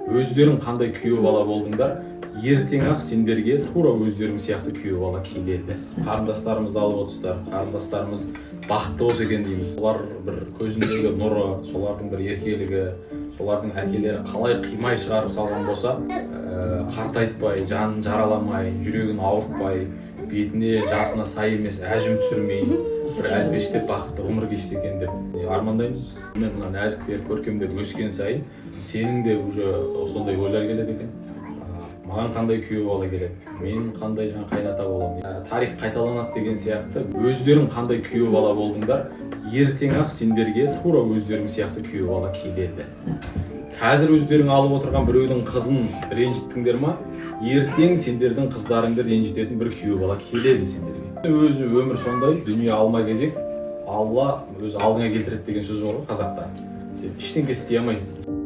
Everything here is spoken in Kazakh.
өздерің қандай күйеу бала болдыңдар, ертең ақ сендерге тура өздерің сияқты күйеу бала келеді. Қарындастарымызды алып отырсыздар, қарындастарымыз бақытты болса екен дейміз. Солар бір көзіндегі нұры, солардың бір еркелігі, солардың әкелері қалай қимай шығарып салған болса, қартайтпай, жанын жараламай, жүрегін ауыртпай, бетіне жасына сай емес әжім түсірмей, бір әлпештеп бақытты ғұмыр кешсе екен деп армандаймыз біз. Мен мына нәзіктер, көркемдер өскен сайын сенің де уже сондай ойлар келеді екен. Маған қандай күйеу бала келеді, мен қандай жаңа қайната боламын. Тарих қайталанады деген сияқты, өздерің қандай күйеу бала болдыңдар, ертең ақ сендерге тура өздерің сияқты күйеу бала келеді. Қазір өздерің алып отырған біреудің қызын ренжіттіңдер ма, ертең сендердің қыздарыңды ренжітетін бір күйеу бала келеді сендерге. Өзі өмір сондай, дүние алма кезек, Алла өзі алдыңа келтіреді деген сөз бар ғой қазақта. Сен ештеңе істей алмайсың.